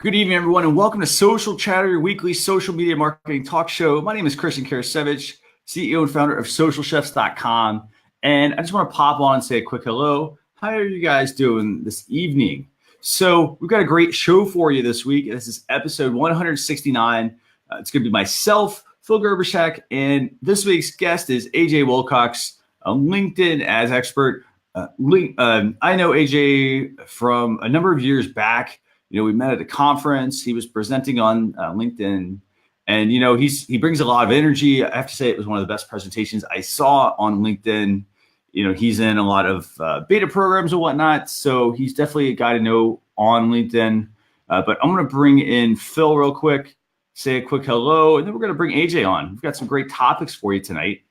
Good evening, everyone, and welcome to Social Chatter, your weekly social media marketing talk show. My name is Christian Karasevich, CEO and founder of SocialChefs.com, and I just want to pop on and say a quick hello. How are you guys doing this evening? So we've got a great show for you this week. This is episode 169. It's going to be myself, Phil Gerbershak, and this week's guest is AJ Wilcox, a LinkedIn ads expert. I know AJ from a number of years back. You know, we met at a conference. He was presenting on LinkedIn, and you know, he brings a lot of energy. I have to say, it was one of the best presentations I saw on LinkedIn. You know, he's in a lot of beta programs and whatnot, so he's definitely a guy to know on LinkedIn. But I'm going to bring in Phil real quick, say a quick hello, and then we're going to bring AJ on. We've got some great topics for you tonight.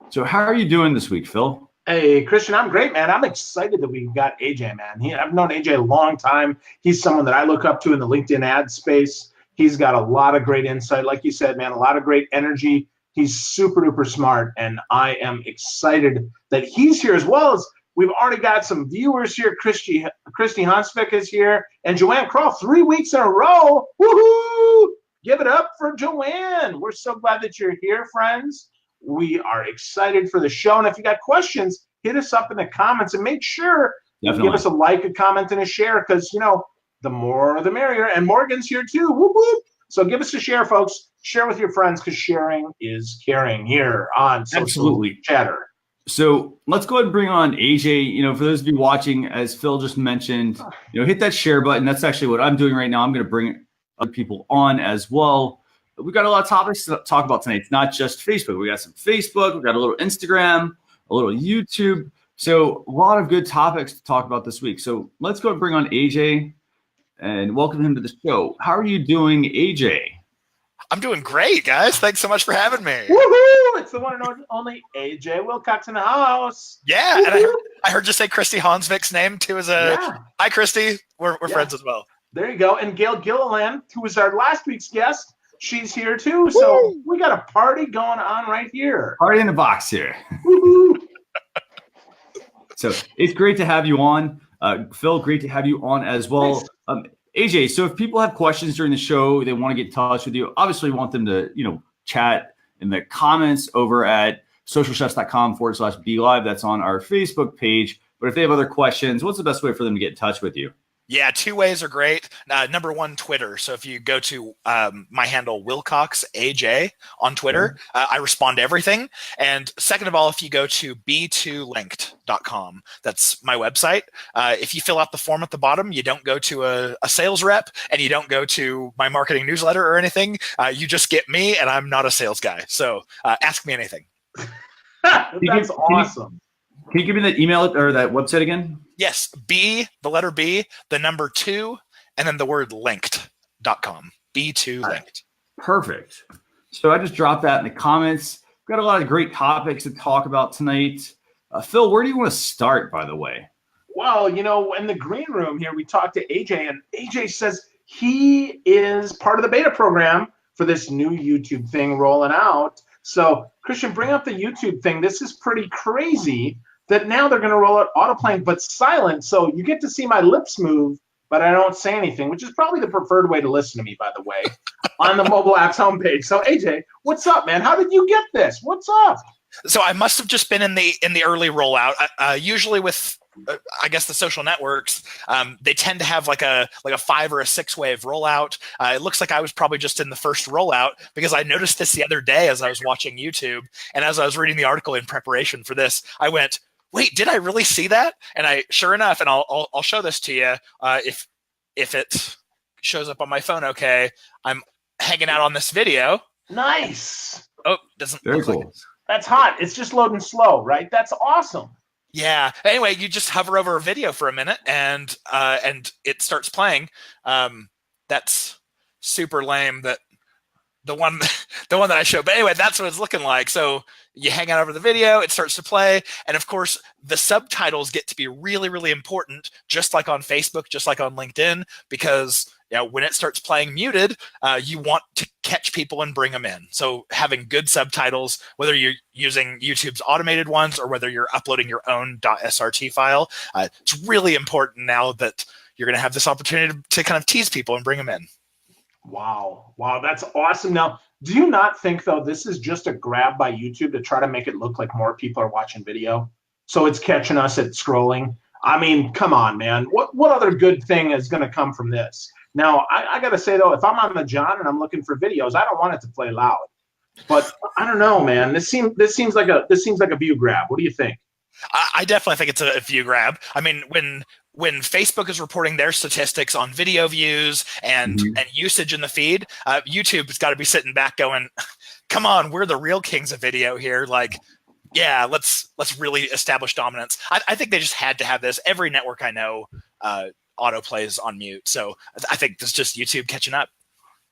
So, how are you doing this week, Phil? Hey, Christian, I'm great, man. I'm excited that we've got AJ, man. I've known AJ a long time. He's someone that I look up to in the LinkedIn ad space. He's got a lot of great insight. Like you said, man, a lot of great energy. He's super duper smart, and I am excited that he's here, as well as we've already got some viewers here. Christy Hansvik is here, and Joanne Kroll, 3 weeks in a row. Woohoo! Give it up for Joanne. We're so glad that you're here, friends. We are excited for the show. And if you got questions, hit us up in the comments and make sure you give us a like, a comment, and a share, because, you know, the more the merrier. And Morgan's here too. Whoop, whoop. So give us a share, folks. Share with your friends, because sharing is caring here on Social Chatter. So let's go ahead and bring on AJ. You know, for those of you watching, as Phil just mentioned, you know, hit that share button. That's actually what I'm doing right now. I'm going to bring other people on as well. We've got a lot of topics to talk about tonight. It's not just Facebook. We got some Facebook. We've got a little Instagram, a little YouTube. So a lot of good topics to talk about this week. So let's go and bring on AJ and welcome him to the show. How are you doing, AJ? I'm doing great, guys. Thanks so much for having me. Woohoo! It's the one and only AJ Wilcox in the house. Yeah, woo-hoo. And I heard you say Christy Hansvik's name too. Hi, Christy. We're friends as well. There you go. And Gail Gilliland, who was our last week's guest, she's here too. So we got a party going on right here. Party in the box here. So it's great to have you on. Phil, great to have you on as well. AJ, so if people have questions during the show, they want to get in touch with you, obviously want them to, you know, chat in the comments over at socialchefs.com/BeLive. That's on our Facebook page. But if they have other questions, what's the best way for them to get in touch with you? Yeah, 2 ways are great. Number one, Twitter. So if you go to my handle, WilcoxAJ on Twitter, I respond to everything. And second of all, if you go to b2linked.com, that's my website. If you fill out the form at the bottom, you don't go to a sales rep and you don't go to my marketing newsletter or anything. You just get me, and I'm not a sales guy. So ask me anything. That's awesome. Can you give me that email or that website again? Yes, B, the letter B, the number 2, and then the word linked.com. B2linked. Right. Perfect. So I just dropped that in the comments. We've got a lot of great topics to talk about tonight. Phil, where do you want to start, by the way? Well, you know, in the green room here, we talked to AJ, and AJ says he is part of the beta program for this new YouTube thing rolling out. So, Christian, bring up the YouTube thing. This is pretty crazy that now they're going to roll out Autoplay, but silent. So you get to see my lips move, but I don't say anything, which is probably the preferred way to listen to me, by the way, on the mobile apps homepage. So AJ, what's up, man? How did you get this? What's up? So I must have just been in the early rollout. Usually with I guess the social networks, they tend to have like a 5 or a 6 wave rollout. It looks like I was probably just in the first rollout, because I noticed this the other day as I was watching YouTube, and as I was reading the article in preparation for this, I went, wait, did I really see that? And sure enough, and I'll show this to you if it shows up on my phone. Okay, I'm hanging out on this video. Nice. Oh, doesn't Very look cool. like it. That's hot. It's just loading slow, right? That's awesome. Yeah. Anyway, you just hover over a video for a minute, and it starts playing. That's super lame. That the one that I showed. But anyway, that's what it's looking like. So you hang out over the video, it starts to play, and of course the subtitles get to be really, really important, just like on Facebook, just like on LinkedIn, because when it starts playing muted, you want to catch people and bring them in. So having good subtitles, whether you're using YouTube's automated ones or whether you're uploading your own .srt file, it's really important now that you're going to have this opportunity to kind of tease people and bring them in. Wow. Wow. That's awesome. Now, do you not think, though, this is just a grab by YouTube to try to make it look like more people are watching video? So it's catching us at scrolling. I mean, come on, man. What other good thing is going to come from this? Now, I got to say, though, if I'm on the John and I'm looking for videos, I don't want it to play loud. But I don't know, man. This seems like a view grab. What do you think? I definitely think it's a view grab. I mean, when Facebook is reporting their statistics on video views and usage in the feed, YouTube's got to be sitting back going, come on, we're the real kings of video here. Like, yeah, let's really establish dominance. I think they just had to have this. Every network I know autoplay is on mute. So I think it's just YouTube catching up.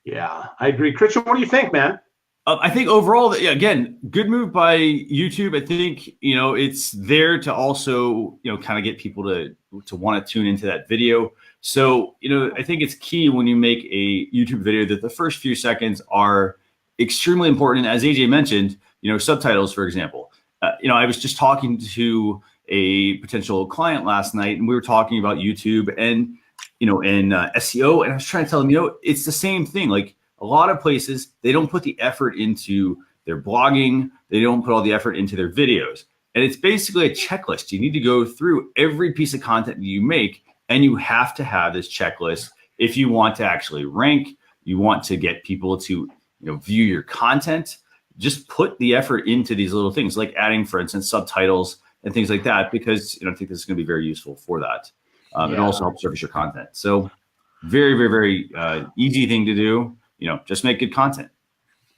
Yeah, I agree. Christian, what do you think, man? I think overall, again, good move by YouTube. I think, it's there to also, kind of get people to want to tune into that video. So, I think it's key when you make a YouTube video that the first few seconds are extremely important. As AJ mentioned, subtitles, for example. I was just talking to a potential client last night, and we were talking about YouTube and, and SEO. And I was trying to tell them, it's the same thing. Like, a lot of places, they don't put the effort into their blogging. They don't put all the effort into their videos. And it's basically a checklist. You need to go through every piece of content that you make, and you have to have this checklist if you want to actually rank, you want to get people to view your content. Just put the effort into these little things, like adding, for instance, subtitles and things like that, because I think this is going to be very useful for that. It also helps surface your content. So very, very, very easy thing to do. Just make good content.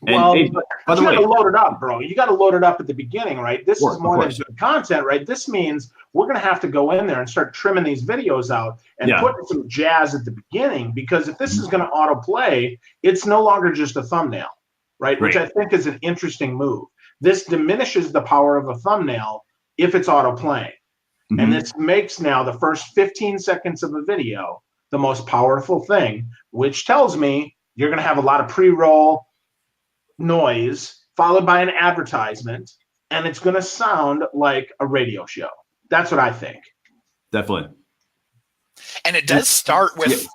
And, well, hey, by the you way, got to load it up, bro. You got to load it up at the beginning, right? This is more than good content, right? This means we're going to have to go in there and start trimming these videos out and putting some jazz at the beginning, because if this is going to autoplay, it's no longer just a thumbnail, right? Which I think is an interesting move. This diminishes the power of a thumbnail if it's autoplaying. And this makes now the first 15 seconds of a video the most powerful thing, which tells me you're going to have a lot of pre-roll noise followed by an advertisement, and it's going to sound like a radio show. That's what I think. Definitely. And it does start with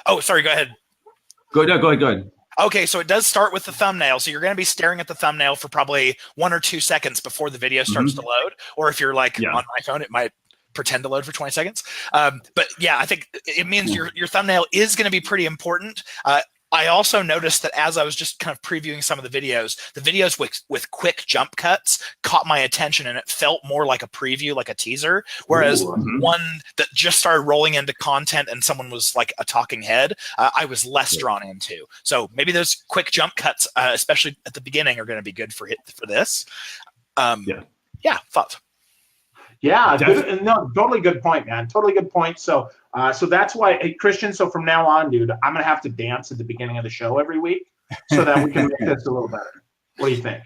oh, sorry, go ahead. Go ahead. Okay, so it does start with the thumbnail. So you're going to be staring at the thumbnail for probably 1 or 2 seconds before the video starts to load. Or if you're like on my phone, it might pretend to load for 20 seconds. But yeah, I think it means your thumbnail is going to be pretty important. I also noticed that as I was just kind of previewing some of the videos with quick jump cuts caught my attention, and it felt more like a preview, like a teaser. Whereas one that just started rolling into content and someone was like a talking head, I was less drawn into. So maybe those quick jump cuts, especially at the beginning, are going to be good for this. Thoughts? Yeah, no, totally good point, man. Totally good point. So that's why, hey, Christian, so from now on, dude, I'm going to have to dance at the beginning of the show every week so that we can make this a little better. What do you think?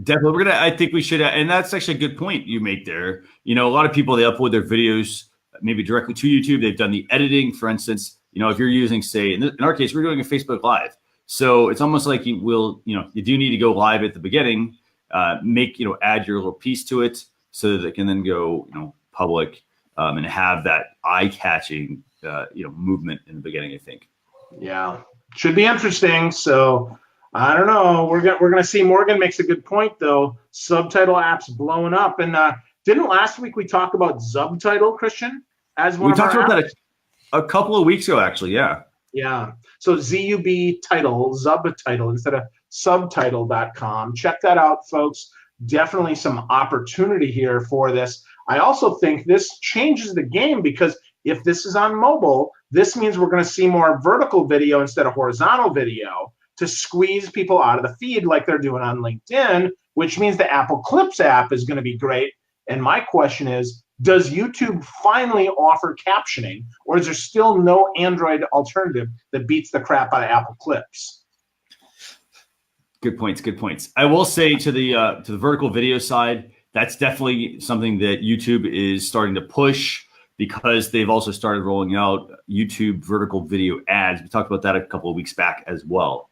Definitely. I think we should, and that's actually a good point you make there. A lot of people, they upload their videos maybe directly to YouTube. They've done the editing, for instance. If you're using, say, in our case, we're doing a Facebook Live. So it's almost like you do need to go live at the beginning, add your little piece to it, so that it can then go, public, and have that eye-catching, movement in the beginning, I think. Yeah, should be interesting. So I don't know. We're gonna see. Morgan makes a good point, though. Subtitle apps blowing up, and didn't last week we talk about Zubtitle, Christian? As one we of talked our about apps? that a couple of weeks ago, actually. Yeah. Yeah. So ZUB title, Zubtitle instead of subtitle.com. Check that out, folks. Definitely some opportunity here for this. I also think this changes the game, because if this is on mobile, this means we're going to see more vertical video instead of horizontal video to squeeze people out of the feed like they're doing on LinkedIn, which means the Apple Clips app is going to be great. And my question is, does YouTube finally offer captioning, or is there still no Android alternative that beats the crap out of Apple Clips? Good points. I will say to the vertical video side, that's definitely something that YouTube is starting to push, because they've also started rolling out YouTube vertical video ads. We talked about that a couple of weeks back as well.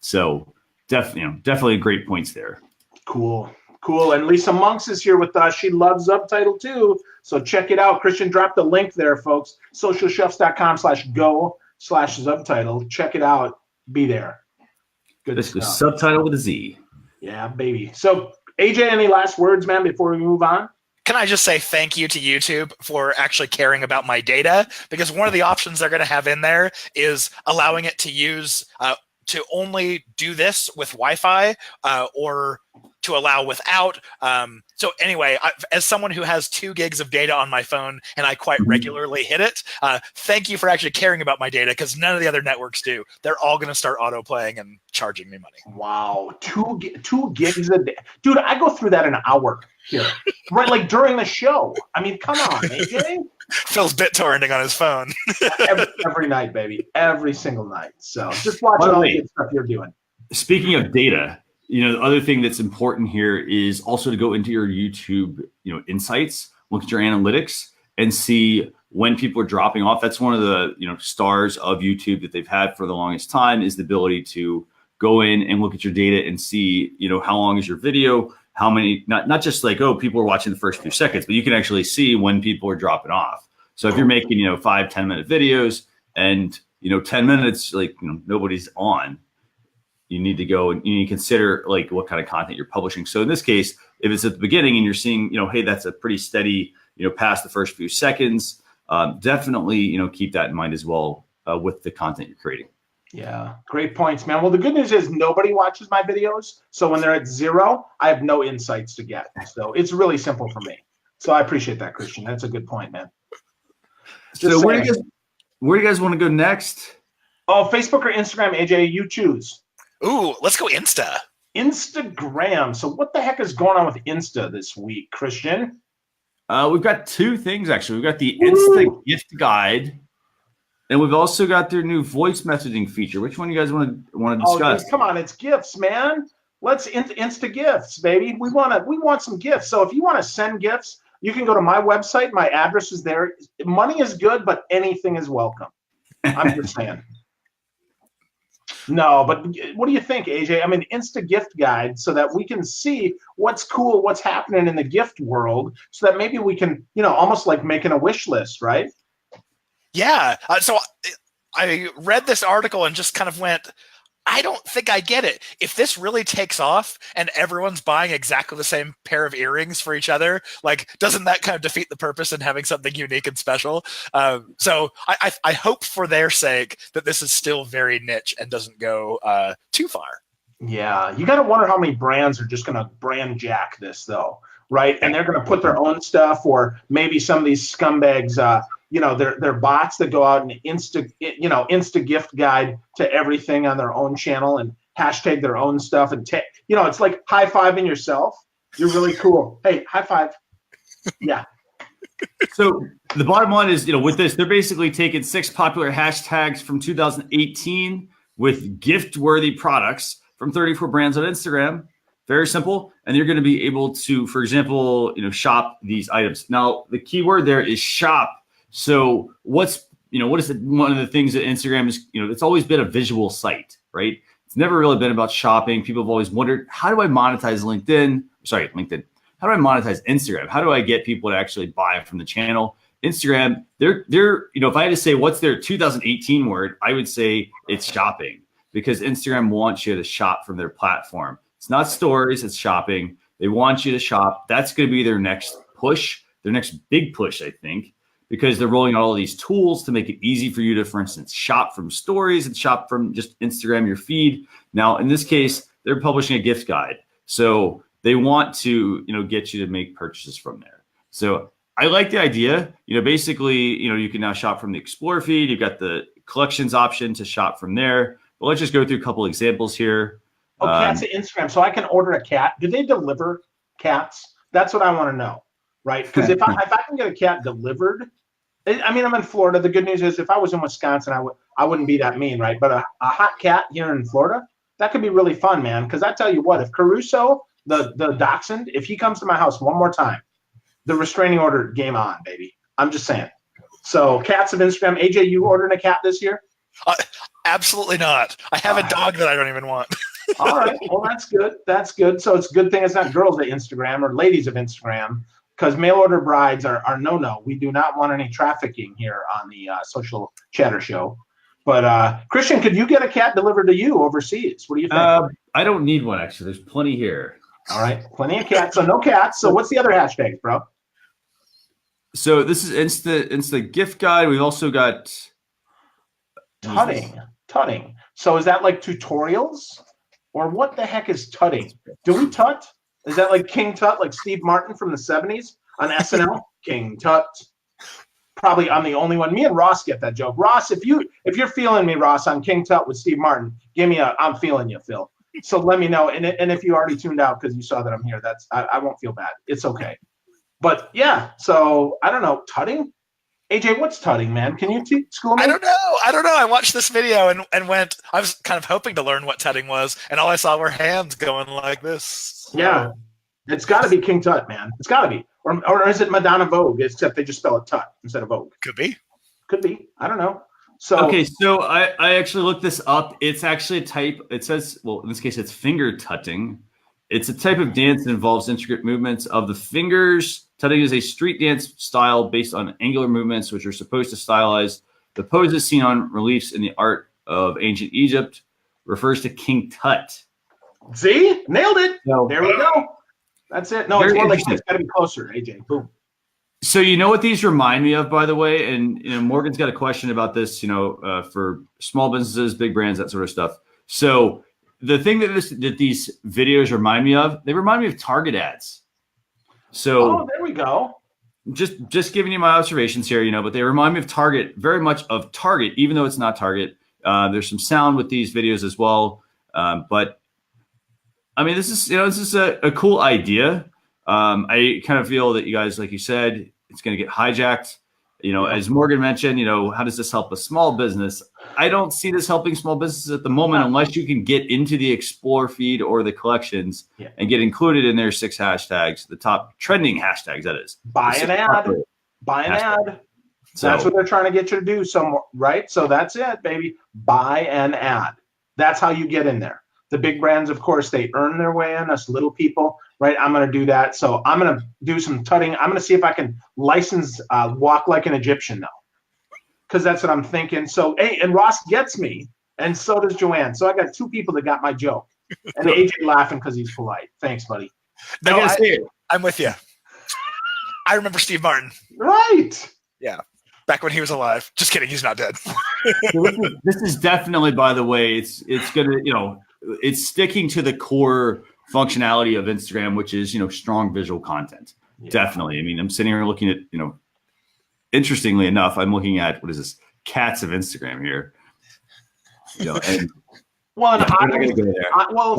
So definitely great points there. Cool. Cool. And Lisa Monks is here with us. She loves Subtitle too. So check it out. Christian dropped the link there, folks. socialchefs.com/go/subtitle. Check it out. Be there. Good This stuff. is Subtitle with a Z. Yeah, baby. So AJ, any last words, man, before we move on? Can I just say thank you to YouTube for actually caring about my data? Because one of the options they're going to have in there is allowing it to use to only do this with Wi-Fi or to allow without. So anyway, as someone who has 2 gigs of data on my phone and I quite regularly hit it, thank you for actually caring about my data, because none of the other networks do. They're all going to start auto-playing and charging me money. Wow, 2 gigs a day. Dude, I go through that in an hour here, right? Like during the show. I mean, come on, AJ. Phil's BitTorrenting on his phone. every night, baby. Every single night. So just watch all the good stuff you're doing. Speaking of data, the other thing that's important here is also to go into your YouTube, insights, look at your analytics, and see when people are dropping off. That's one of the, stars of YouTube that they've had for the longest time, is the ability to go in and look at your data and see, how long is your video, how many, not just like, oh, people are watching the first few seconds, but you can actually see when people are dropping off. So if you're making, 5-10 minute videos and, 10 minutes, nobody's on, you need to go and you need to consider like what kind of content you're publishing. So in this case, if it's at the beginning and you're seeing, hey, that's a pretty steady, past the first few seconds, definitely, keep that in mind as well with the content you're creating. Yeah, great points, man. Well, the good news is nobody watches my videos. So when they're at 0, I have no insights to get. So it's really simple for me. So I appreciate that, Christian. That's a good point, man. So where do you guys want to go next? Oh, Facebook or Instagram, AJ, you choose. Ooh, let's go Insta. Instagram. So what the heck is going on with Insta this week, Christian? We've got 2 things, actually. We've got the Insta gift guide, and we've also got their new voice messaging feature. Which one do you guys want to discuss? Oh, come on, it's gifts, man. Let's Insta gifts, baby. We want some gifts. So if you want to send gifts, you can go to my website. My address is there. Money is good, but anything is welcome. I'm just saying. No, but what do you think, AJ? I mean, Insta gift guide, so that we can see what's cool, what's happening in the gift world, so that maybe we can, almost like making a wish list, right? Yeah. So I read this article and just kind of went, I don't think I get it. If this really takes off and everyone's buying exactly the same pair of earrings for each other, like, doesn't that kind of defeat the purpose in having something unique and special? So I hope for their sake that this is still very niche and doesn't go too far. Yeah, you got to wonder how many brands are just going to brand jack this, though, right? And they're going to put their own stuff, or maybe some of these scumbags, they're bots that go out and Insta gift guide to everything on their own channel and hashtag their own stuff, and it's like high-fiving yourself. You're really cool. Hey, high five. Yeah. So the bottom line is, with this, they're basically taking 6 popular hashtags from 2018 with gift-worthy products from 34 brands on Instagram. Very simple. And you're going to be able to, for example, shop these items. Now, the key word there is shop. So what is one of the things that Instagram is, it's always been a visual site, right? It's never really been about shopping. People have always wondered, how do I monetize LinkedIn? How do I monetize Instagram? How do I get people to actually buy from the channel? Instagram, they're if I had to say what's their 2018 word, I would say it's shopping, because Instagram wants you to shop from their platform. It's not stories, it's shopping. They want you to shop. That's going to be their next push, their next big push, I think, because they're rolling out all these tools to make it easy for you to, for instance, shop from stories and shop from just Instagram, your feed. Now, in this case, they're publishing a gift guide. So they want to, get you to make purchases from there. So I like the idea. Basically, you can now shop from the Explore feed. You've got the collections option to shop from there. But let's just go through a couple examples here. Oh, cats at Instagram. So I can order a cat. Do they deliver cats? That's what I want to know, right? Because if I can get a cat delivered, I mean, I'm in Florida. The good news is, if I was in Wisconsin, I wouldn't be that mean, right? But a hot cat here in Florida, that could be really fun, man. Because I tell you what, if Caruso, the dachshund, if he comes to my house one more time, the restraining order, game on, baby. I'm just saying. So cats of Instagram. AJ, you ordering a cat this year? Absolutely not. I have a dog that I don't even want. All right. Well, that's good. That's good. So it's a good thing it's not girls of Instagram or ladies of Instagram, because mail order brides are no. We do not want any trafficking here on the Social Chatter Show. But Christian, could you get a cat delivered to you overseas? What do you think? I don't need one, actually. There's plenty here. All right. Plenty of cats. So no cats. So what's the other hashtags, bro? So this is Insta gift guide. We've also got tutting. So is that like tutorials, or what the heck is tutting? Do we tut? Is that like King Tut, like Steve Martin from the 70s on SNL? King Tut. Probably I'm the only one. Me and Ross get that joke. Ross, if you're feeling me, Ross, on King Tut with Steve Martin, give me a I'm feeling you, Phil. So let me know. And if you already tuned out because you saw that I'm here, I won't feel bad. It's okay. But yeah, so I don't know, tutting? AJ, what's tutting, man? Can you school me? I don't know. I watched this video and went, I was kind of hoping to learn what tutting was, and all I saw were hands going like this. Yeah. It's got to be King Tut, man. It's got to be. Or is it Madonna Vogue, except they just spell it Tut instead of Vogue? Could be. I don't know. So okay, so I actually looked this up. It's actually a type. It says, well, in this case, it's finger tutting. It's a type of dance that involves intricate movements of the fingers. Tutting is a street dance style based on angular movements, which are supposed to stylize the poses seen on reliefs in the art of ancient Egypt. Refers to King Tut. See? Nailed it. So, there we go. That's it. No, it's more like it's got to be closer, AJ. Boom. So you know what these remind me of, by the way? And Morgan's got a question about this, for small businesses, big brands, that sort of stuff. So the thing that these videos remind me of, they remind me of Target ads. So there we go. Just giving you my observations here, but they remind me of Target, very much of Target, even though it's not Target. There's some sound with these videos as well. But I mean, this is a cool idea. I kind of feel that you guys, like you said, it's going to get hijacked. As Morgan mentioned, how does this help a small business? I don't see this helping small businesses at the moment unless you can get into the Explore feed or the collections and get included in their 6 hashtags, the top trending hashtags, that is. Buy an ad. So, that's what they're trying to get you to do, right? So that's it, baby. Buy an ad. That's how you get in there. The big brands, of course, they earn their way in. Us little people, right? I'm going to do that. So I'm going to do some tutting. I'm going to see if I can license Walk Like an Egyptian now, because that's what I'm thinking. So, hey, and Ross gets me, and so does Joanne. So I got 2 people that got my joke. And AJ laughing because he's polite. Thanks, buddy. No, I'm with you. I remember Steve Martin. Right. Yeah. Back when he was alive. Just kidding. He's not dead. This is definitely, by the way, it's going to, it's sticking to the core functionality of Instagram, which is, strong visual content. Yeah. Definitely. I mean, I'm sitting here looking at, interestingly enough, I'm looking at, what is this? Cats of Instagram here. And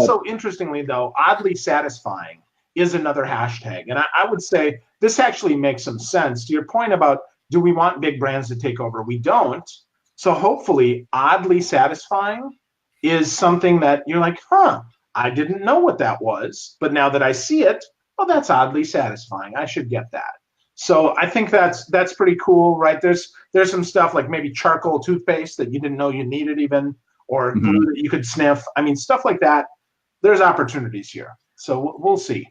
so interestingly though, oddly satisfying is another hashtag. And I would say this actually makes some sense to your point about, do we want big brands to take over? We don't. So hopefully oddly satisfying is something that you're like, I didn't know what that was, but now that I see it, that's oddly satisfying. I should get that. So I think that's pretty cool, right? There's some stuff like maybe charcoal toothpaste that you didn't know you needed even, or glue that you could sniff. I mean, stuff like that. There's opportunities here. So we'll see.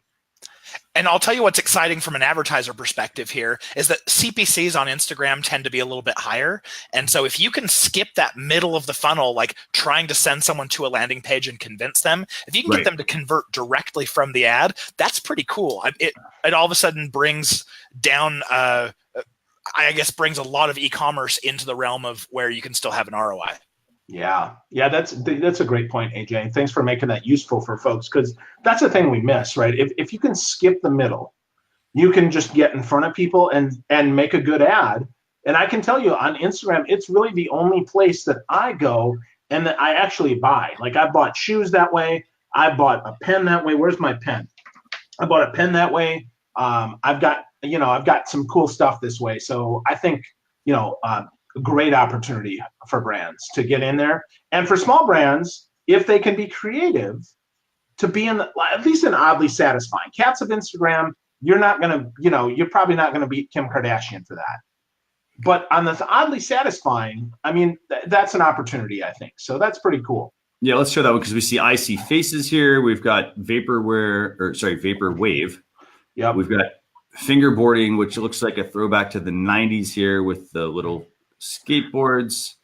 And I'll tell you what's exciting from an advertiser perspective here is that CPCs on Instagram tend to be a little bit higher. And so if you can skip that middle of the funnel, like trying to send someone to a landing page and convince them, if you can get them to convert directly from the ad, that's pretty cool. It all of a sudden brings down, brings a lot of e-commerce into the realm of where you can still have an ROI. Yeah, that's a great point, AJ. Thanks for making that useful for folks, because that's the thing we miss, right? If you can skip the middle, you can just get in front of people and make a good ad. And I can tell you on Instagram, it's really the only place that I go and that I actually buy. Like I bought shoes that way. I bought a pen that way. Where's my pen? I bought a pen that way. I've got some cool stuff this way. So I think, great opportunity for brands to get in there, and for small brands, if they can be creative, to be in at least an oddly satisfying. Cats of Instagram, you're probably not gonna beat Kim Kardashian for that. But on this oddly satisfying, I mean, that's an opportunity, I think. So that's pretty cool. Yeah, let's show that one because I see faces here. We've got vaporwave. Yep. We've got fingerboarding, which looks like a throwback to the 90s here with the little skateboards.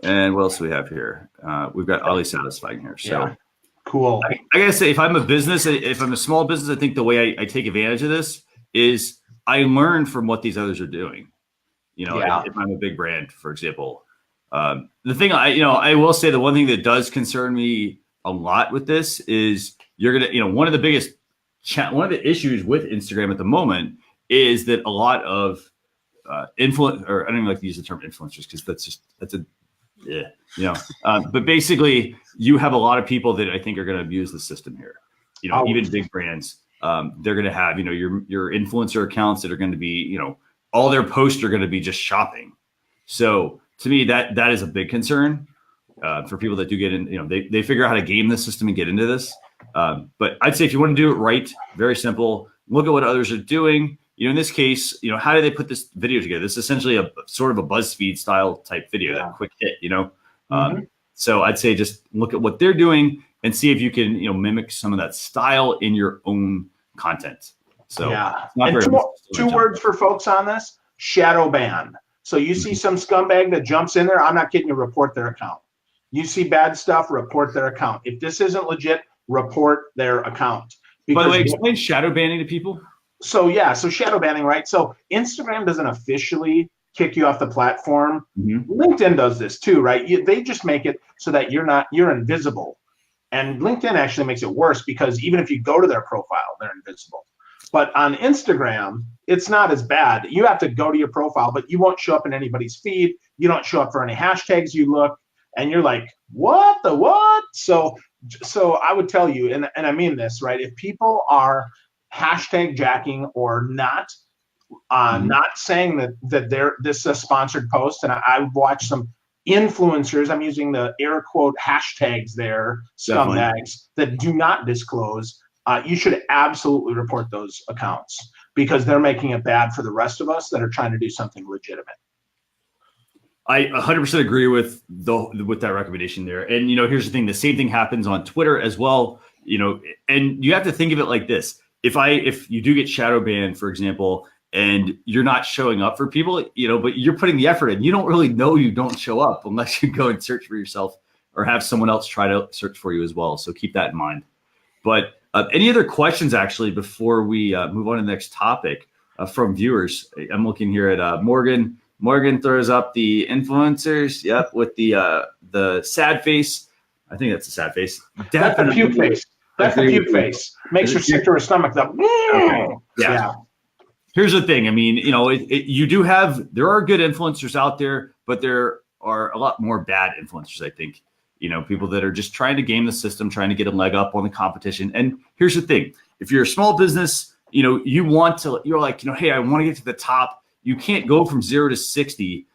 And what else do we have here? We've got oddly satisfying here. So yeah. Cool. I gotta say, if I'm a small business, I think the way I take advantage of this is I learn from what these others are doing. If I'm a big brand, for example. The thing I will say, the one thing that does concern me a lot with this is you're gonna, one of the issues with Instagram at the moment is that a lot of influence, or I don't even like to use the term influencers because but basically you have a lot of people that I think are going to abuse the system here. Even big brands, they're going to have, your influencer accounts that are going to be, all their posts are going to be just shopping. So to me, that is a big concern for people that do get in, they figure out how to game the system and get into this. But I'd say if you want to do it right, very simple, look at what others are doing. In this case, how do they put this video together? This is essentially a sort of a BuzzFeed style type video, that quick hit, So I'd say just look at what they're doing and see if you can, mimic some of that style in your own content. So yeah. And two words for folks on this: shadow ban. So you see some scumbag that jumps in there, I'm not kidding you, report their account. You see bad stuff, report their account. If this isn't legit, report their account. By the way, explain shadow banning to people. So shadow banning, right? So Instagram doesn't officially kick you off the platform. Mm-hmm. LinkedIn does this too, right? They just make it so that you're invisible. And LinkedIn actually makes it worse because even if you go to their profile, they're invisible. But on Instagram, it's not as bad. You have to go to your profile, but you won't show up in anybody's feed. You don't show up for any hashtags you look, and you're like, what the what? So I would tell you, and I mean this, right? If people are hashtag jacking or not saying that this is a sponsored post, and I've watched some influencers, I'm using the air quote hashtags there, scumbags, that do not disclose, you should absolutely report those accounts because they're making it bad for the rest of us that are trying to do something legitimate. I 100% agree with that recommendation there. And, here's the thing, the same thing happens on Twitter as well, and you have to think of it like this. If you do get shadow banned, for example, and you're not showing up for people, but you're putting the effort in, you don't really know you don't show up unless you go and search for yourself or have someone else try to search for you as well. So keep that in mind. But any other questions actually before we move on to the next topic from viewers? I'm looking here at Morgan. Morgan throws up the influencers. Yep, with the sad face. I think that's a sad face. That's a puke face. That's the puke face. Makes her sick to her stomach. Okay. Yeah. Here's the thing. I mean, there are good influencers out there, but there are a lot more bad influencers, I think. People that are just trying to game the system, trying to get a leg up on the competition. And here's the thing. If you're a small business, you're like, hey, I want to get to the top. You can't go from 0 to 60,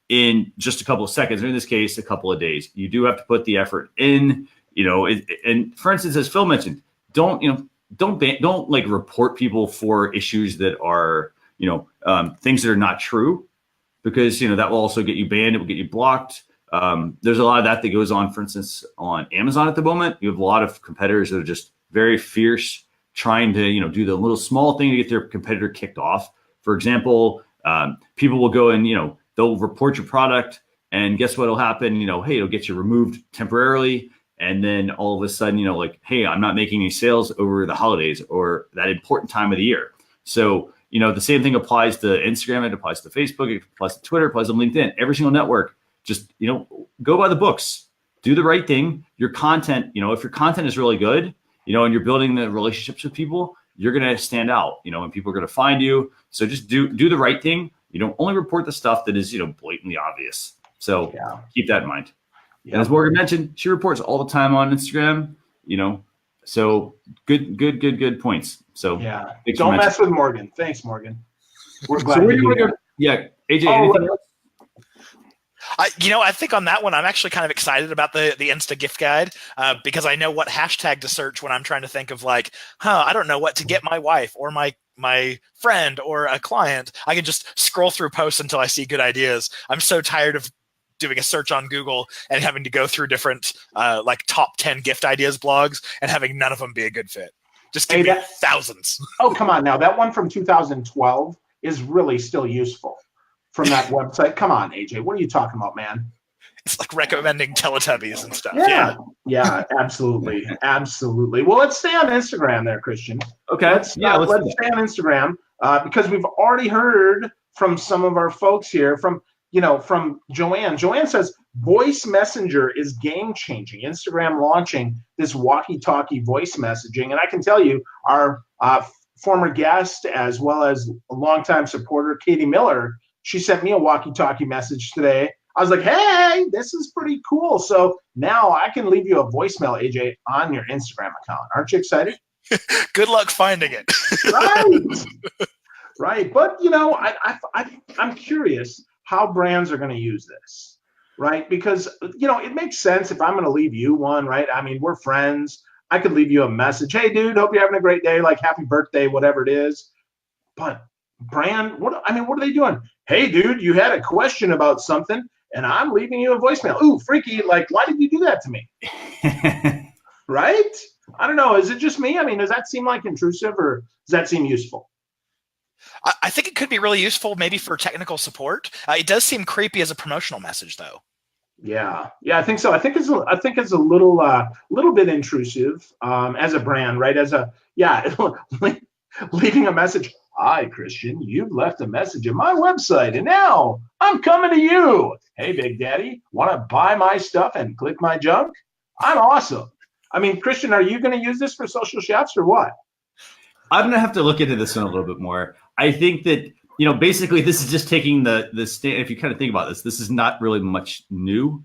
in just a couple of seconds, or in this case, a couple of days. You do have to put the effort in, and for instance, as Phil mentioned, don't like report people for issues that are, things that are not true, because, that will also get you banned. It will get you blocked. There's a lot of that goes on, for instance, on Amazon at the moment. You have a lot of competitors that are just very fierce, trying to, do the little small thing to get their competitor kicked off. For example, people will go and, they'll report your product, and guess what will happen? Hey, it'll get you removed temporarily. And then all of a sudden, hey, I'm not making any sales over the holidays or that important time of the year. So, the same thing applies to Instagram. It applies to Facebook. It applies to Twitter. It applies to LinkedIn. Every single network. Just, go by the books. Do the right thing. Your content, if your content is really good, and you're building the relationships with people, you're going to stand out, and people are going to find you. So just do the right thing. Only report the stuff that is, blatantly obvious. So keep that in mind. Yeah. And as Morgan mentioned, she reports all the time on Instagram, so good points. So don't mess with Morgan. Thanks, Morgan. We're glad. So where do you want to go? Yeah. AJ, anything else? I think on that one, I'm actually kind of excited about the Insta gift guide because I know what hashtag to search when I'm trying to think of I don't know what to get my wife or my friend or a client. I can just scroll through posts until I see good ideas. I'm so tired of doing a search on Google and having to go through different like top 10 gift ideas blogs and having none of them be a good fit. Just give me thousands. Oh, come on now. That one from 2012 is really still useful from that website. Come on, AJ. What are you talking about, man? It's like recommending Teletubbies and stuff. Yeah, absolutely. Absolutely. Well, let's stay on Instagram there, Christian. Okay. Let's stay on Instagram because we've already heard from some of our folks here from Joanne. Joanne says voice messenger is game changing. Instagram launching this walkie-talkie voice messaging. And I can tell you our former guest as well as a longtime supporter, Katie Miller, she sent me a walkie-talkie message today. I was like, hey, this is pretty cool. So now I can leave you a voicemail, AJ, on your Instagram account. Aren't you excited? Good luck finding it. Right. Right. But, I'm curious how brands are going to use this, right? Because, it makes sense if I'm going to leave you one, right? I mean, we're friends. I could leave you a message. Hey, dude, hope you're having a great day, like happy birthday, whatever it is. But brand, what are they doing? Hey, dude, you had a question about something, and I'm leaving you a voicemail. Ooh, freaky. Like, why did you do that to me? Right? I don't know. Is it just me? I mean, does that seem like intrusive or does that seem useful? I think it could be really useful maybe for technical support. It does seem creepy as a promotional message, though. Yeah, I think so. I think it's a little bit intrusive as a brand, right? Leaving a message. Hi, Christian, you've left a message on my website, and now I'm coming to you. Hey, Big Daddy, want to buy my stuff and click my junk? I'm awesome. I mean, Christian, are you going to use this for social chefs or what? I'm going to have to look into this one a little bit more. I think that, basically this is just taking the if you kind of think about this is not really much new.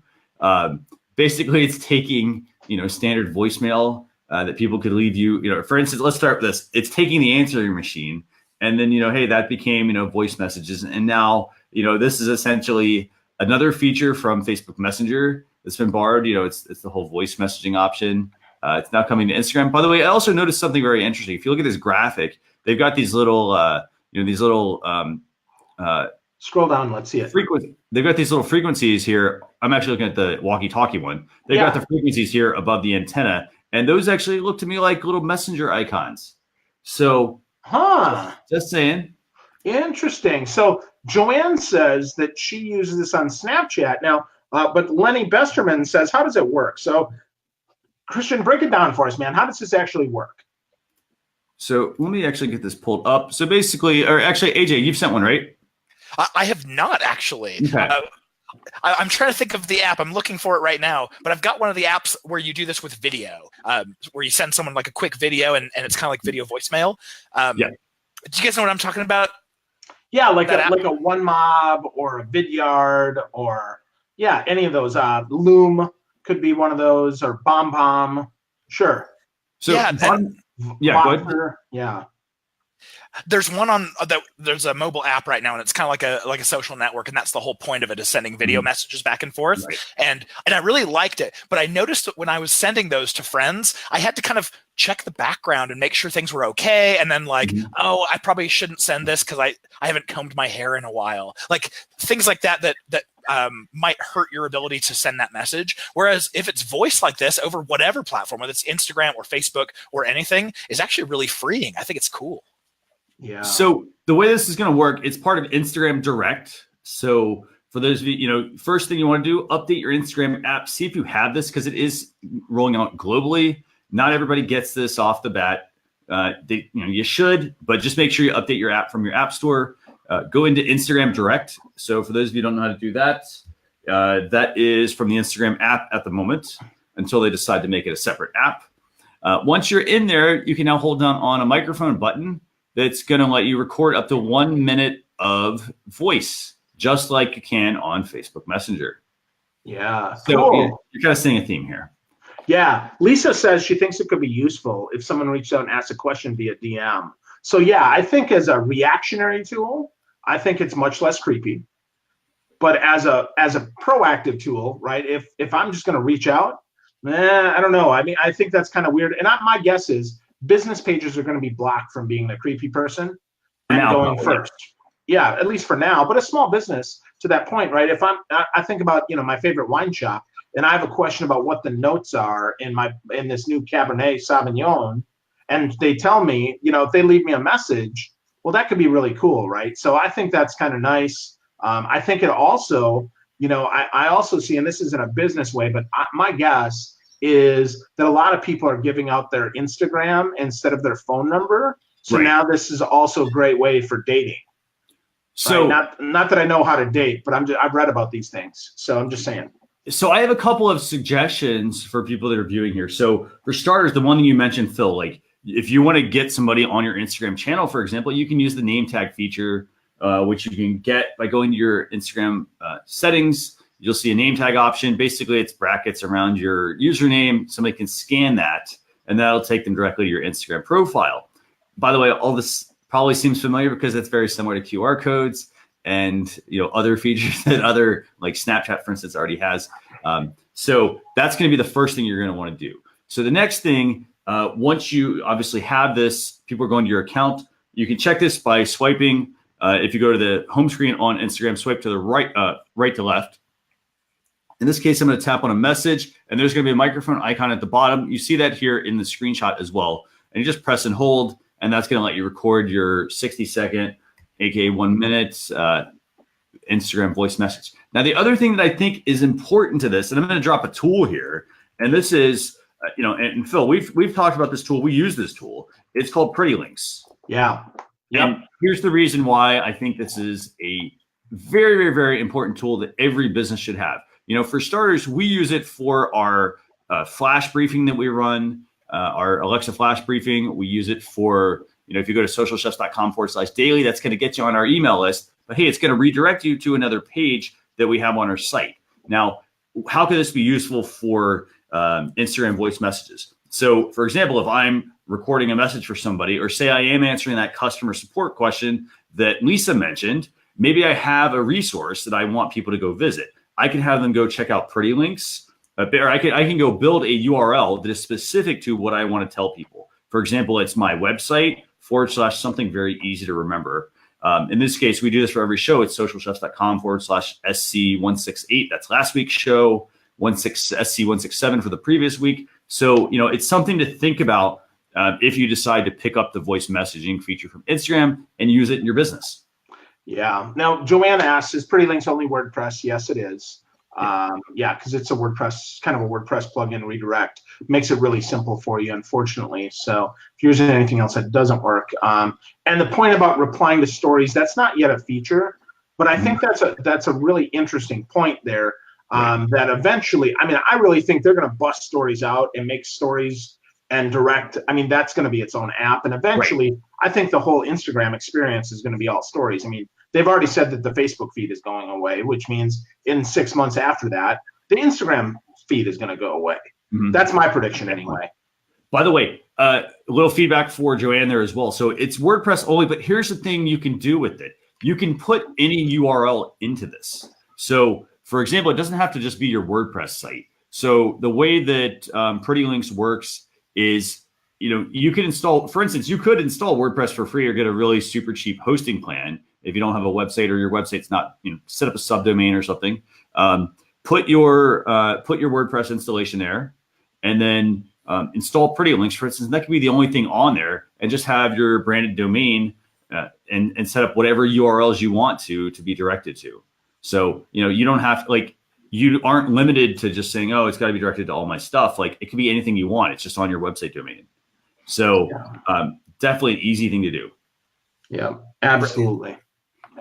Basically, it's taking, standard voicemail that people could leave you. For instance, let's start with this. It's taking the answering machine. And then, hey, that became, voice messages. And now, this is essentially another feature from Facebook Messenger that's been borrowed. It's the whole voice messaging option. It's now coming to Instagram. By the way, I also noticed something very interesting. If you look at this graphic, they've got these little, scroll down. Let's see it. They've got these little frequencies here. I'm actually looking at the walkie-talkie one. They've got the frequencies here above the antenna. And those actually look to me like little messenger icons. So, just saying. Interesting. So Joanne says that she uses this on Snapchat now, but Lenny Besterman says, how does it work? So Christian, break it down for us, man. How does this actually work? So let me actually get this pulled up. So basically, or actually, AJ, you've sent one, right? I have not actually. Okay. I'm trying to think of the app. I'm looking for it right now, but I've got one of the apps where you do this with video, where you send someone like a quick video and it's kind of like video voicemail. Do you guys know what I'm talking about? Yeah, like a One Mob or a Vidyard or any of those. Loom could be one of those, or Bomb. Sure. So go ahead. Yeah. There's one on there's a mobile app right now, and it's kind of like a social network, and that's the whole point of it, is sending video messages back and forth. Right. And I really liked it, but I noticed that when I was sending those to friends, I had to kind of check the background and make sure things were okay, and then oh, I probably shouldn't send this because I haven't combed my hair in a while, like things like that might hurt your ability to send that message. Whereas if it's voice like this over whatever platform, whether it's Instagram or Facebook or anything, is actually really freeing. I think it's cool. Yeah. So the way this is going to work, it's part of Instagram Direct. So for those of you, first thing you want to do, update your Instagram app. See if you have this, because it is rolling out globally. Not everybody gets this off the bat. You should, but just make sure you update your app from your app store. Go into Instagram Direct. So for those of you who don't know how to do that, that is from the Instagram app at the moment until they decide to make it a separate app. Once you're in there, you can now hold down on a microphone button that's going to let you record up to 1 minute of voice, just like you can on Facebook Messenger. Yeah. So cool. You're kind of seeing a theme here. Yeah. Lisa says she thinks it could be useful if someone reached out and asked a question via DM. So I think as a reactionary tool, I think it's much less creepy. But as a proactive tool, right? If I'm just going to reach out, I don't know. I mean, I think that's kind of weird. And my guess is business pages are going to be blocked from being the creepy person and going first. yeah, at least for now, but a small business to that point, right? If I think about, you know, my favorite wine shop, and I have a question about what the notes are in this new Cabernet Sauvignon, and they tell me, you know, if they leave me a message, well, that could be really cool, right? So I think that's kind of nice. I think it also, you know, I also see, and this isn't a business way, but my guess is that a lot of people are giving out their Instagram instead of their phone number. So now this is also a great way for dating. So not that I know how to date, but I've read about these things. So I'm just saying. So I have a couple of suggestions for people that are viewing here. So for starters, the one that you mentioned, Phil, like if you want to get somebody on your Instagram channel, for example, you can use the name tag feature, which you can get by going to your Instagram settings. You'll see a name tag option. Basically, it's brackets around your username. Somebody can scan that, and that'll take them directly to your Instagram profile. By the way, all this probably seems familiar because it's very similar to QR codes and, you know, other features that other, like Snapchat, for instance, already has. So that's going to be the first thing you're going to want to do. So the next thing, once you obviously have this, people are going to your account. You can check this by swiping. If you go to the home screen on Instagram, swipe to the right to left. In this case, I'm going to tap on a message, and there's going to be a microphone icon at the bottom. You see that here in the screenshot as well. And you just press and hold, and that's going to let you record your 60-second, aka 1 minute Instagram voice message. Now, the other thing that I think is important to this, and I'm going to drop a tool here, and this is, you know, and Phil, we've talked about this tool. We use this tool. It's called Pretty Links. Yeah. And here's the reason why I think this is a very, very, very important tool that every business should have. You know, for starters, we use it for our flash briefing that we run, our Alexa flash briefing. We use it for, you know, if you go to socialchefs.com/daily, that's going to get you on our email list. But hey, it's going to redirect you to another page that we have on our site. Now, how could this be useful for Instagram voice messages? So, for example, if I'm recording a message for somebody, or say I am answering that customer support question that Lisa mentioned, maybe I have a resource that I want people to go visit. I can have them go check out Pretty Links, or I can go build a URL that is specific to what I want to tell people. For example, it's my website / something very easy to remember. In this case, we do this for every show. It's socialchefs.com /SC168. That's last week's show, SC167 for the previous week. So, you know, it's something to think about if you decide to pick up the voice messaging feature from Instagram and use it in your business. Yeah. Now, Joanne asks, is Pretty Links only WordPress? Yes, it is. Yeah, because it's a WordPress, kind of a WordPress plugin redirect. Makes it really simple for you, unfortunately. So if you're using anything else, that doesn't work. And the point about replying to stories, that's not yet a feature, but I think that's a really interesting point there. That eventually, I mean, I really think they're going to bust stories out and make stories and direct. I mean, that's going to be its own app. And eventually, I think the whole Instagram experience is going to be all stories. I mean, they've already said that the Facebook feed is going away, which means in 6 months after that, the Instagram feed is going to go away. That's my prediction anyway. By the way, a little feedback for Joanne there as well. So it's WordPress only, but here's the thing you can do with it. You can put any URL into this. So for example, it doesn't have to just be your WordPress site. So the way that Pretty Links works is, you know, you can install, for instance, you could install WordPress for free or get a really super cheap hosting plan. If you don't have a website or your website's not, you know, set up a subdomain or something, put your WordPress installation there, and then install Pretty Links, for instance. And that could be the only thing on there, and just have your branded domain and set up whatever URLs you want to be directed to. So, you know, you don't have to, like, you aren't limited to just saying, oh, it's got to be directed to all my stuff. Like, it could be anything you want. It's just on your website domain. So definitely an easy thing to do. Yeah, absolutely.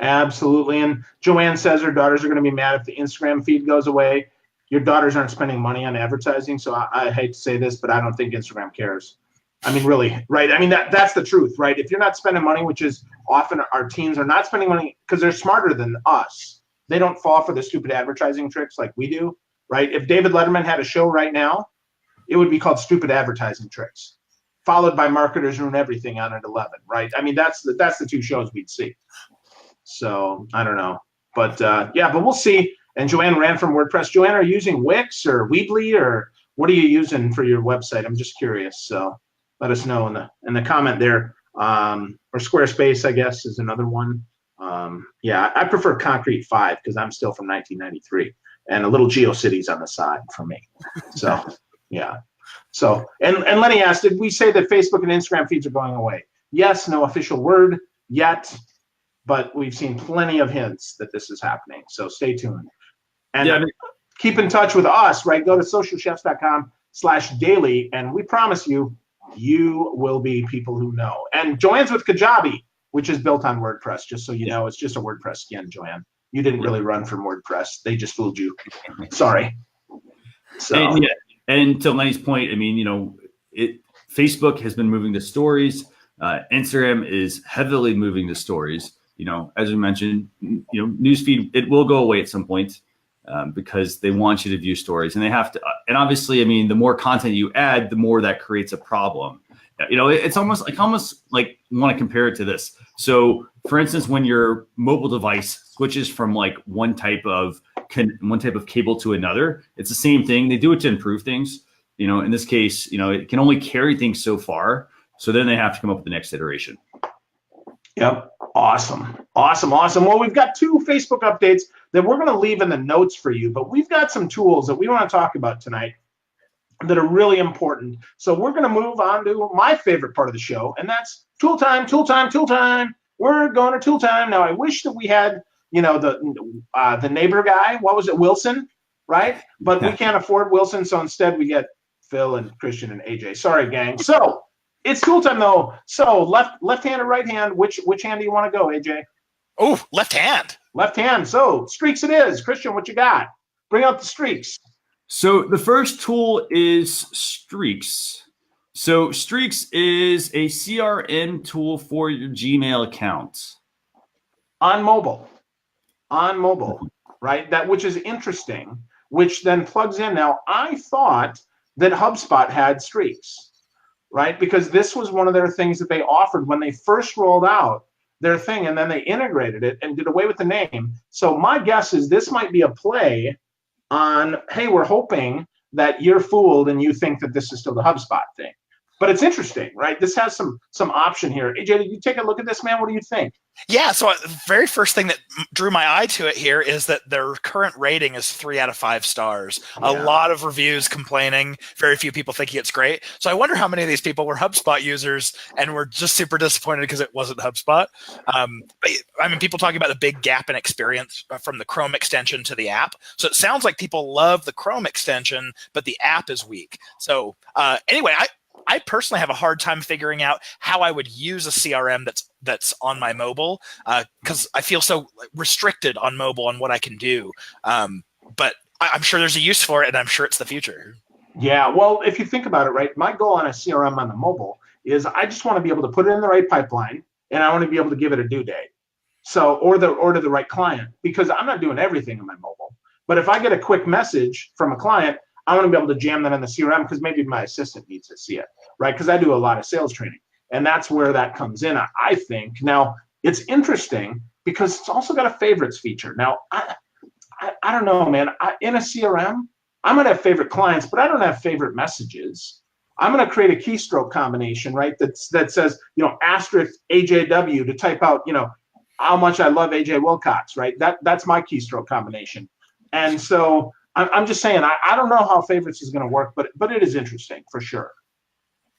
Absolutely. And Joanne says her daughters are going to be mad if the Instagram feed goes away. Your daughters aren't spending money on advertising. So I hate to say this, but I don't think Instagram cares. I mean, really, right? I mean, that's the truth, right? If you're not spending money, which is often our teens are not spending money because they're smarter than us. They don't fall for the stupid advertising tricks like we do, right? If David Letterman had a show right now, it would be called Stupid Advertising Tricks, followed by Marketers Ruin Everything on at 11, right? I mean, that's the two shows we'd see. So I don't know, but yeah, but we'll see. And Joanne ran from WordPress. Joanne, are you using Wix or Weebly, or what are you using for your website? I'm just curious. So let us know in the comment there. Or Squarespace, I guess, is another one. Yeah, I prefer Concrete 5 because I'm still from 1993, and a little GeoCities on the side for me. So, yeah. So, and Lenny asked, did we say that Facebook and Instagram feeds are going away? Yes, no official word yet, but we've seen plenty of hints that this is happening. So stay tuned. And keep in touch with us, right? Go to socialchefs.com/daily, and we promise you, you will be people who know. And Joanne's with Kajabi, which is built on WordPress, just so you know. It's just a WordPress skin, Joanne. You didn't really run from WordPress. They just fooled you. Sorry. So. And to Lenny's point, I mean, Facebook has been moving to stories. Instagram is heavily moving to stories. As we mentioned, newsfeed, it will go away at some point because they want you to view stories, and they have to. And obviously, I mean, the more content you add, the more that creates a problem. It's almost like you want to compare it to this. So, for instance, when your mobile device switches from like one type of cable to another, it's the same thing. They do it to improve things. In this case, it can only carry things so far. So then they have to come up with the next iteration. Yep. Awesome. Well, we've got 2 Facebook updates that we're going to leave in the notes for you, but we've got some tools that we want to talk about tonight that are really important. So we're going to move on to my favorite part of the show, and that's tool time. We're going to tool time. Now, I wish that we had, the neighbor guy. What was it? Wilson, right? But we can't afford Wilson, so instead we get Phil and Christian and AJ. Sorry, gang. So it's tool time, though. So left hand or right hand? Which hand do you want to go, AJ? Oh, left hand. Left hand. So streaks it is. Christian, what you got? Bring out the streaks. So the first tool is Streaks. So Streaks is a CRM tool for your Gmail account. On mobile, right? Which is interesting, which then plugs in. Now, I thought that HubSpot had Streaks, right? Because this was one of their things that they offered when they first rolled out their thing, and then they integrated it and did away with the name. So my guess is this might be a play on, hey, we're hoping that you're fooled and you think that this is still the HubSpot thing. But it's interesting, right? This has some option here. AJ, did you take a look at this, man? What do you think? Yeah, so the very first thing that drew my eye to it here is that their current rating is 3 out of 5 stars. Yeah. A lot of reviews complaining, very few people thinking it's great. So I wonder how many of these people were HubSpot users and were just super disappointed because it wasn't HubSpot. But, I mean, people talking about the big gap in experience from the Chrome extension to the app. So it sounds like people love the Chrome extension, but the app is weak. So anyway, I personally have a hard time figuring out how I would use a CRM that's on my mobile because I feel so restricted on mobile on what I can do. But I'm sure there's a use for it, and I'm sure it's the future. Yeah, well, if you think about it, right, my goal on a CRM on the mobile is I just want to be able to put it in the right pipeline, and I want to be able to give it a due date. So, or to the right client, because I'm not doing everything on my mobile. But if I get a quick message from a client, I want to be able to jam that in the CRM because maybe my assistant needs to see it, right? Because I do a lot of sales training, and that's where that comes in, I think. Now, it's interesting because it's also got a favorites feature. Now, I don't know, man. In a CRM, I'm going to have favorite clients, but I don't have favorite messages. I'm going to create a keystroke combination, right, that says, asterisk AJW to type out, how much I love AJ Wilcox, right? That's my keystroke combination. And so I'm just saying, I don't know how favorites is going to work, but it is interesting for sure.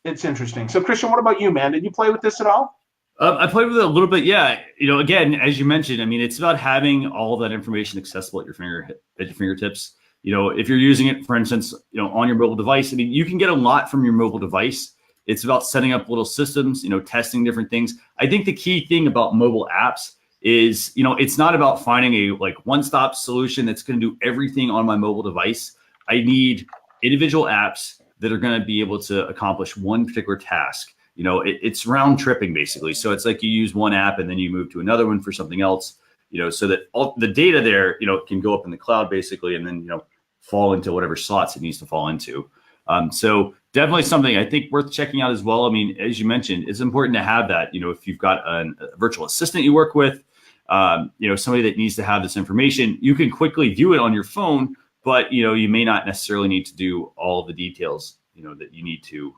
It's interesting. So, Christian, what about you, man? Did you play with this at all? I played with it a little bit, yeah. Again, as you mentioned, I mean, it's about having all of that information accessible at your fingertips. If you're using it, for instance, on your mobile device, I mean, you can get a lot from your mobile device. It's about setting up little systems, testing different things. I think the key thing about mobile apps is, it's not about finding a one-stop solution that's going to do everything on my mobile device. I need individual apps that are going to be able to accomplish one particular task. It's round tripping basically. So it's like you use one app and then you move to another one for something else, so that all the data there, can go up in the cloud basically, and then, fall into whatever slots it needs to fall into. So definitely something I think worth checking out as well. I mean, as you mentioned, it's important to have that, if you've got a virtual assistant you work with, somebody that needs to have this information, you can quickly view it on your phone, but, you may not necessarily need to do all of the details, that you need to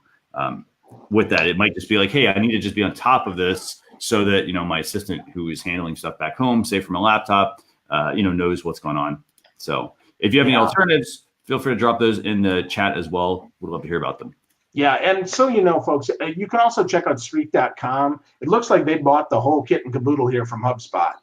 with that. It might just be like, hey, I need to just be on top of this, so that, my assistant who is handling stuff back home, say from a laptop, knows what's going on. So if you have any alternatives, feel free to drop those in the chat as well. We'd love to hear about them. Yeah, and so folks, you can also check out Streak.com. It looks like they bought the whole kit and caboodle here from HubSpot.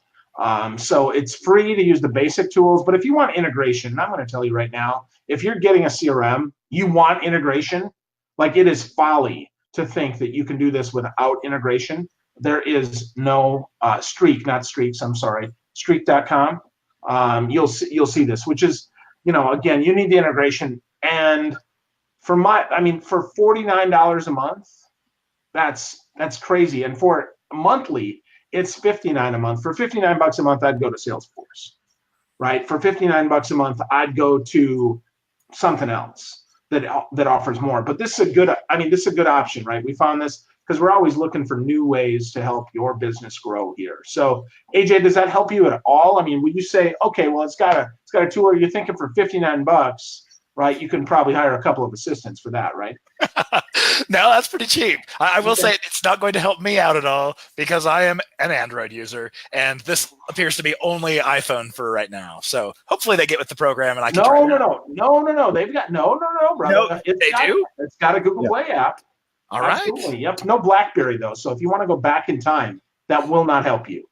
So it's free to use the basic tools, but if you want integration, and I'm going to tell you right now, if you're getting a CRM, you want integration. Like, it is folly to think that you can do this without integration. There is no Streak.com. You'll see this, which is, again, you need the integration. And for $49 a month, that's crazy. And for monthly, it's $59 a month. For $59 a month, I'd go to Salesforce, right? For $59 a month, I'd go to something else that offers more. But this is a good option, right? We found this because we're always looking for new ways to help your business grow here. So AJ, does that help you at all? I mean, would you say, okay, well, it's got a tool where you're thinking for $59, right? You can probably hire a couple of assistants for that, right? No, that's pretty cheap. I will say it's not going to help me out at all because I am an Android user, and this appears to be only iPhone for right now. So hopefully they get with the program and I can try it out. No. They've got no, brother. No, they do? It's got a Google Play app. All right. Absolutely. Yep. No BlackBerry though. So if you want to go back in time, that will not help you.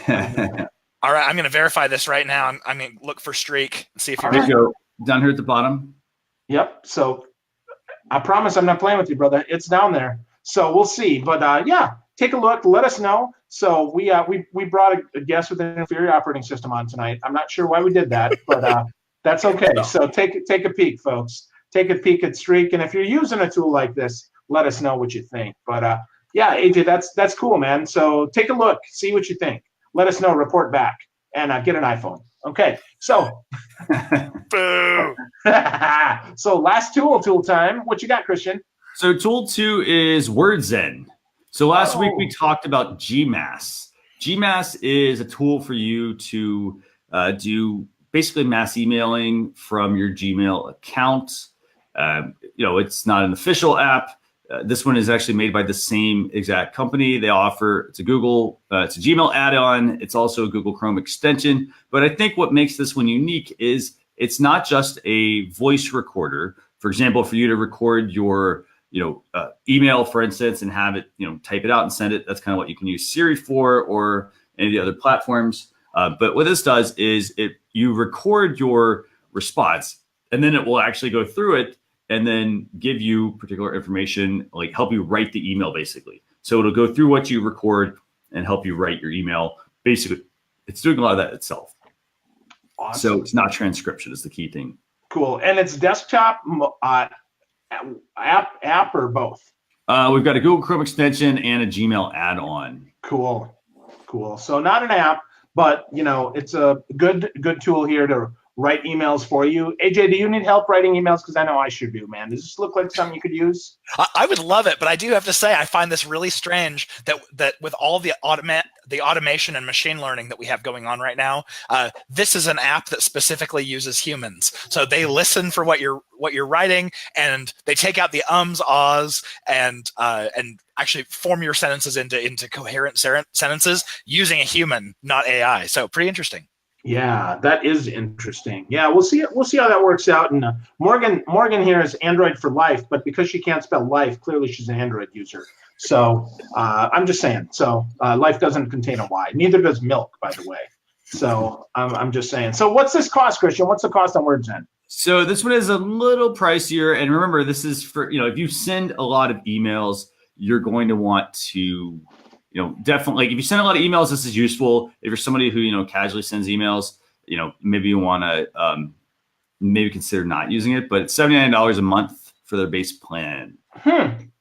All right. I'm going to verify this right now. I'm going to look for Streak and see if you're There you go. Down here at the bottom. Yep. So I promise I'm not playing with you, brother. It's down there. So we'll see. But take a look. Let us know. So we brought a guest with an inferior operating system on tonight. I'm not sure why we did that, but that's okay. So take a peek, folks. Take a peek at Streak. And if you're using a tool like this, let us know what you think. But AJ, that's cool, man. So take a look, see what you think. Let us know, report back, and get an iPhone. Okay, so Boo. So last tool time. What you got, Christian? So tool 2 is Wordzen. So last week we talked about GMass. GMass is a tool for you to do basically mass emailing from your Gmail account. It's not an official app. This one is actually made by the same exact company. They offer, it's a Gmail add-on. It's also a Google Chrome extension. But I think what makes this one unique is it's not just a voice recorder. For example, for you to record your, email, for instance, and have it, type it out and send it. That's kind of what you can use Siri for or any of the other platforms. But what this does is you record your response, and then it will actually go through it and then give you particular information, like help you write the email, basically. So it'll go through what you record and help you write your email. Basically, it's doing a lot of that itself. Awesome. So it's not transcription is the key thing. Cool. And it's desktop, app or both? We've got a Google Chrome extension and a Gmail add-on. Cool. So not an app, but it's a good tool here to write emails for you. AJ, do you need help writing emails? Because I know I sure do, man. Does this look like something you could use? I would love it, but I do have to say I find this really strange that with all the automation and machine learning that we have going on right now, this is an app that specifically uses humans. So they listen for what you're writing, and they take out the ums, ahs, and actually form your sentences into coherent sentences using a human, not AI. So pretty interesting. Yeah, that is interesting. Yeah, we'll see how that works out. And Morgan here is Android for life, but because she can't spell life, clearly she's an Android user. So I'm just saying. So life doesn't contain a Y. Neither does milk, by the way. So I'm just saying. So what's this cost, Christian? What's the cost on Wordzen? So this one is a little pricier, and remember, this is for if you send a lot of emails, you're going to want to. Definitely, like if you send a lot of emails, this is useful. If you're somebody who, casually sends emails, maybe you want to maybe consider not using it, but it's $79 a month for their base plan.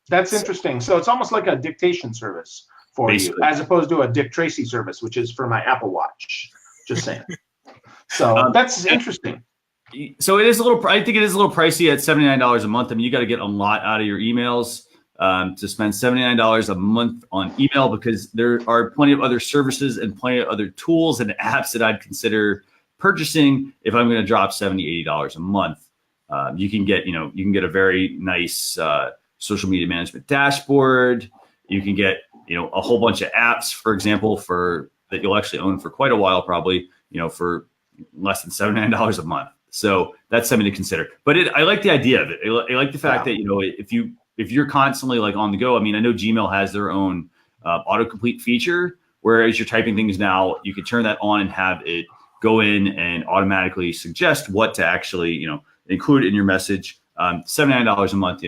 That's interesting. So it's almost like a dictation service for basically, you, as opposed to a Dick Tracy service, which is for my Apple Watch. Just saying. So that's interesting. So it is I think it is a little pricey at $79 a month. I mean, you got to get a lot out of your emails. To spend $79 a month on email, because there are plenty of other services and plenty of other tools and apps that I'd consider purchasing if I'm going to drop $70, $80 a month. You can get a very nice social media management dashboard. You can get a whole bunch of apps, for example, that you'll actually own for quite a while, probably, for less than $79 a month. So that's something to consider. But I like the idea of it. I like the fact that, if you're constantly like on the go, I mean, I know Gmail has their own autocomplete feature, whereas you're typing things now, you can turn that on and have it go in and automatically suggest what to actually, include in your message. $79 a month,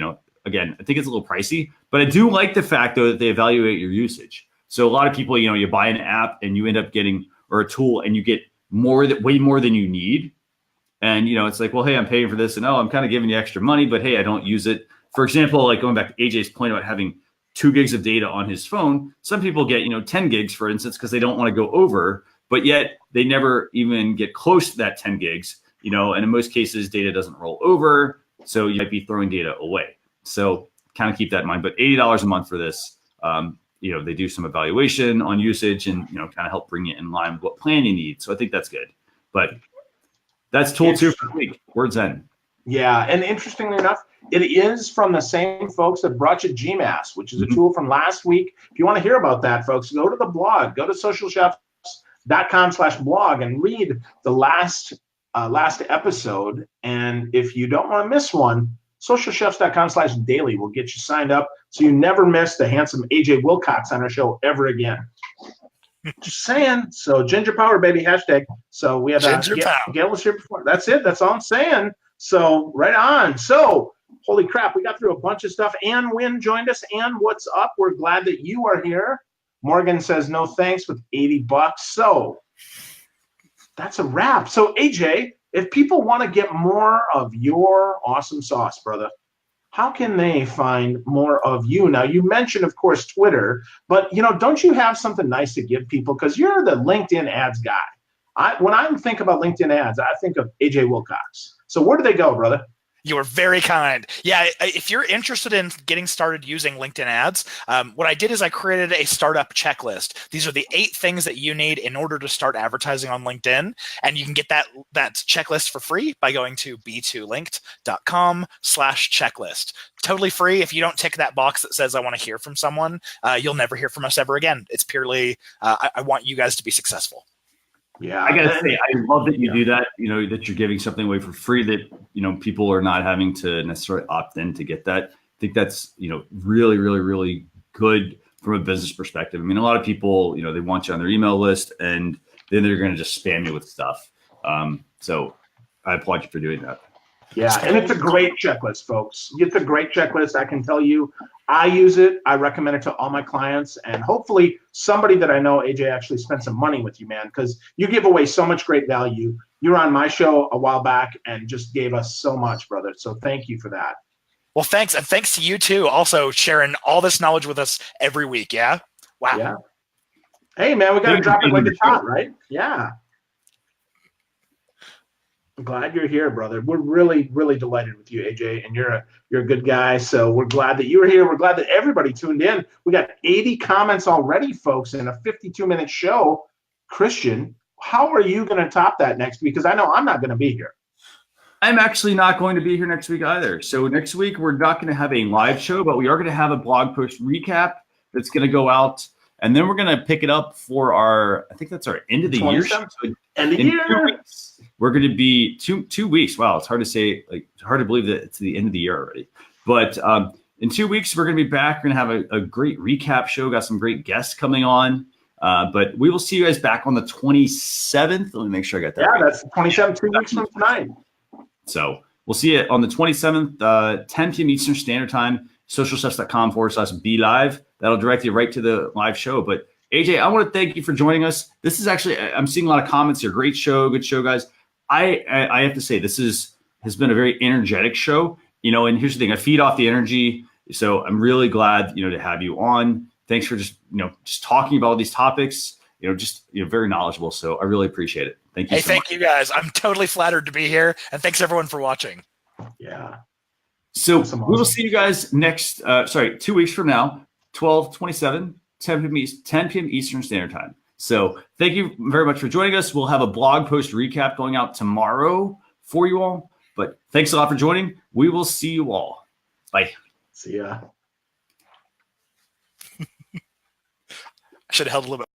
again, I think it's a little pricey, but I do like the fact though that they evaluate your usage. So a lot of people, you buy an app and you end up getting, or a tool, and you get way more than you need. And, it's like, well, hey, I'm paying for this, and I'm kind of giving you extra money, but hey, I don't use it. For example, like going back to AJ's point about having 2 gigs of data on his phone, some people get, 10 gigs, for instance, because they don't want to go over, but yet they never even get close to that 10 gigs, and in most cases, data doesn't roll over. So you might be throwing data away. So kind of keep that in mind. But $80 a month for this, they do some evaluation on usage and, kind of help bring it in line with what plan you need. So I think that's good. But that's tool 2 for the week. Wordzen. Yeah. And interestingly enough, it is from the same folks that brought you GMAS, which is a tool from last week. If you want to hear about that, folks, go to the blog, go to socialchefs.com/blog and read the last episode. And if you don't want to miss one, socialchefs.com/daily will get you signed up so you never miss the handsome AJ Wilcox on our show ever again. Just saying. So ginger power, baby, hashtag. So we have Gail was here before. That's it. That's all I'm saying. So right on. So holy crap, we got through a bunch of stuff. Ann Wynn joined us. Ann, what's up? We're glad that you are here. Morgan says no thanks with $80. So that's a wrap. So AJ, if people want to get more of your awesome sauce, brother, how can they find more of you? Now, you mentioned, of course, Twitter, but, don't you have something nice to give people? Because you're the LinkedIn ads guy. When I think about LinkedIn ads, I think of AJ Wilcox. So where do they go, brother? You are very kind. Yeah, if you're interested in getting started using LinkedIn ads, what I did is I created a startup checklist. These are the 8 things that you need in order to start advertising on LinkedIn. And you can get that checklist for free by going to b2linked.com/checklist. Totally free. If you don't tick that box that says I want to hear from someone, you'll never hear from us ever again. It's purely, I want you guys to be successful. Yeah, I gotta say, I love that you do that. That you're giving something away for free that people are not having to necessarily opt in to get that. I think that's really, really, really good from a business perspective. I mean, a lot of people they want you on their email list, and then they're going to just spam you with stuff. So I applaud you for doing that. Yeah, and it's a great checklist, folks. It's a great checklist. I can tell you, I use it. I recommend it to all my clients, and hopefully somebody that I know, AJ, actually spent some money with you, man, because you give away so much great value. You were on my show a while back and just gave us so much, brother. So thank you for that. Well, thanks. And thanks to you too, also sharing all this knowledge with us every week. Yeah. Wow. Yeah. Hey, man, we got to drop it like it's hot, right? Yeah. I'm glad you're here, brother. We're really, really delighted with you, AJ, and you're a good guy. So we're glad that you were here. We're glad that everybody tuned in. We got 80 comments already, folks, in a 52-minute show. Christian, how are you going to top that next week? Because I know I'm not going to be here. I'm actually not going to be here next week either. So next week, we're not going to have a live show, but we are going to have a blog post recap that's going to go out. And then we're going to pick it up for I think that's our end of the year show. So end of the year. 2 weeks, we're going to be 2 weeks. Wow, it's hard to say. It's hard to believe that it's the end of the year already. But in 2 weeks, we're going to be back. We're going to have a great recap show. Got some great guests coming on. But we will see you guys back on the 27th. Let me make sure I got that right. Yeah, that's the 27th, 2 weeks from tonight. So we'll see you on the 27th, 10 p.m. Eastern Standard Time, socialchefs.com/be-live. That'll direct you right to the live show. But AJ, I want to thank you for joining us. This is actually, I'm seeing a lot of comments here. Great show, good show, guys. I have to say, this has been a very energetic show, and here's the thing, I feed off the energy. So I'm really glad, to have you on. Thanks for just talking about all these topics, very knowledgeable. So I really appreciate it. Thank you. Hey, so thank much. you guys. I'm totally flattered to be here. And thanks everyone for watching. Yeah. So we will see you guys 2 weeks from now, 12/27, 10 p.m. Eastern Standard Time. So thank you very much for joining us. We'll have a blog post recap going out tomorrow for you all. But thanks a lot for joining. We will see you all. Bye. See ya. I should have held a little bit